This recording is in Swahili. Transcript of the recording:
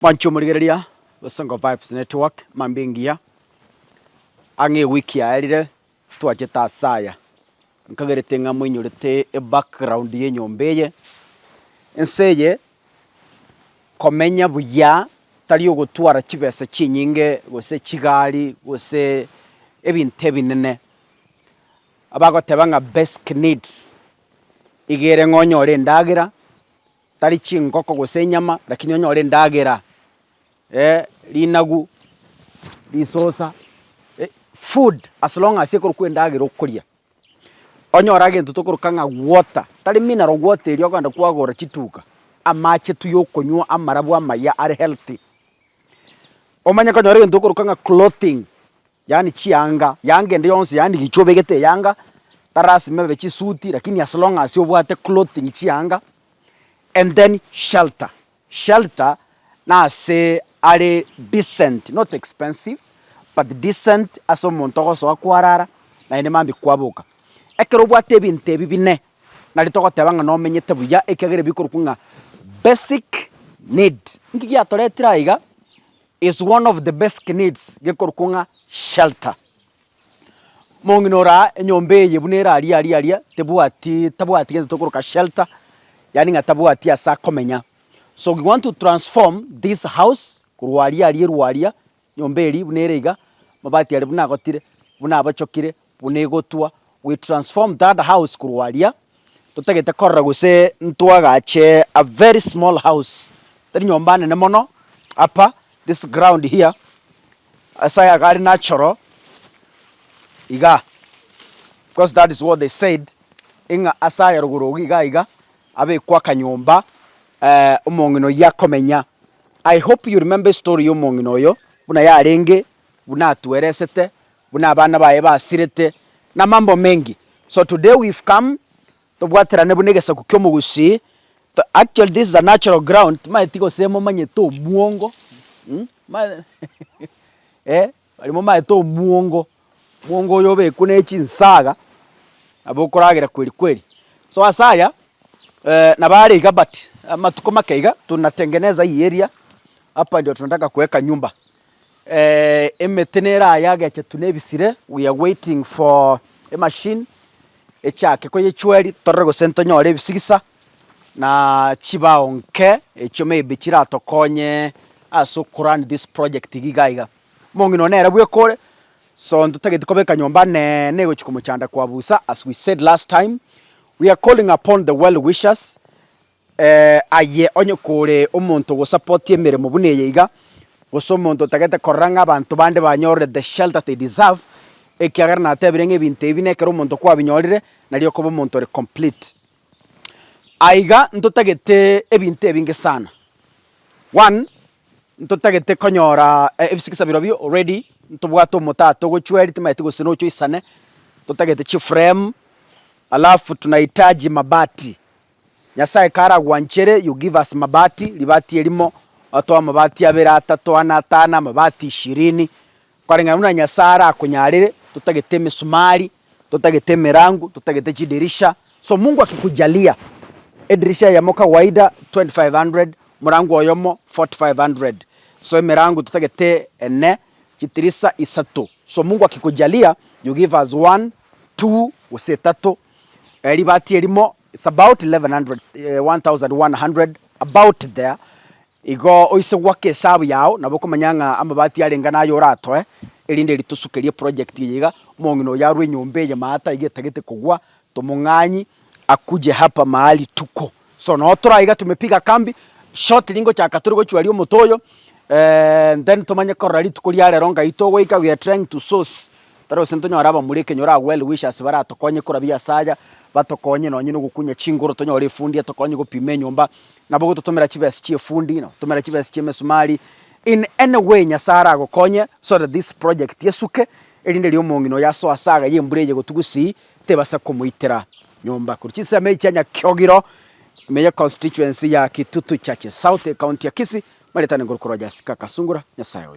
Mancho muligereria Bosongo Vibes Network mambingia ange wiki yaerire twacheta saya nkagerete ng'amo inyorete background yenyombeye enseye komenya buya tari ogotwara chibesa chinyinge gose chigari gose ebintu ebinene abagoteba ng'a basic needs igere ng'onyore endagera tari chingoko gose nyama lakini onyore endagera linagu lisosa food as long as yekoro kwendagera okuria onyora gento tokoruka ng'a water tari mineral water eri oganda kwagora chituka amache tu yokonywa amarabu amaya are healthy omanya konyora gento tokoruka ng'a clothing yani chianga yanga ende yonse yani gichobegete yanga tarasi mebe chisuti lakini as long as yobwate clothing chianga and then shelter na se are decent, not expensive, but decent as omonto goso akwarara na ene mambi kwabuka ekero bwate ebintu ebi bine nari togoteba ng'a nomenyete buya ekegere bikorukunga basic need ngigi atoretira iga is one of the basic needs gikorukunga shelter monginora enyombe ye bunera ali tabwati gento tokoruka shelter yani ng'a tabwati asa komenya. So we want to transform this house kurwaria nyombe eri bunerega mabati ari bunagotire bunabachokire bunegotwa we transform that house kurwaria tutagete korra gose ntwagache a very small house tari nyomba nene mono apa this ground here asaya gari natural iga because that is what they said inga asaya ruguru iga abe kwa kanyomba Omong'ina yakomenya. I hope you remember story y'Omong'ina oyo buna yarenge buna tueresete buna abana baye basirete na mambo mengi. So today we've come to bwaterane bunegesa kukyomo gusi. Actually this is a natural ground maitiko semo manye to muongo alimo maye to muongo yobe kunechi nsaga abokoragira kweli so asaya na bale igabati matuko makeiga tunatengeneza hii area hapa ndio tunataka kuweka nyumba emetenera yagache tunebisire we are waiting for a machine echake ko yechweri torrego sento nyore bisigisa na chibaonke echome bichira tokonye aso run this project gigaiga Omong'ina nera bwe kore so ndutagete kobeka nyumba ne gochikomuchanda kwa busa as we said last time. We are calling upon the well wishers aye onyokore omonto go support emeremo buneye iga goso omonto tagete koranga abantu bande banyore the shelter they deserve ekiagara na tebirenge ebintu ebine kero omonto kwa binyorire nariyo kobo omonto re complete aiga ntotagete ebintu ebinge sana. One ntotagete konyora ebisikisa biro bio already ntobwato omotato gochweri timaite gosino cho isane totagete chi frame alafu tunahitaji mabati. Nyasaye kara gwanchere you give us mabati libati elimo atoa mabati abera atatu anatana mabati 20 kwarenga una nyasara akunyarire tutagete misumari tutagete mirangu tutagete chidirisha so Mungu akikujalia edirisha ya moka waida 2500 murangu oyomo 4500 so mirangu tutagete ene chitirisa isato so Mungu akikujalia you give us 1 2 usetato libati elimo it's about 1100 about there igo oise wake sabu yao naboko manyanga amabati arenga nayo rato elinde litusukerie project yiga Omong'ina yarwe nyombe ya mata igetagete kugwa tomong'anyi akuje hapa mahali tuko so no tora tumepiga kambi short lingo cha katurigo chwalio motoyo then tomanya korali tukulia ronga itogo ika we are trying to source taro sentonyo araba muleke nyora well wishers bara tokonye kurabia saja batokonye no nyine gukunya chingoro tonyore fundi atokonye gupime nyomba nabo gutomera chibesi chie fundi no tomera chibesi chie mesumari in any way nyasara gokonye so that this project yesuke elinde lyo Omong'ina yaso asaga yembureje gotugusi tebasa kumuitera nyomba kurchisa mechanya kyogiro meya constituency ya Kitutu Church South County ya Kisii maletane ngorokoro jasika kasungura nyasayo.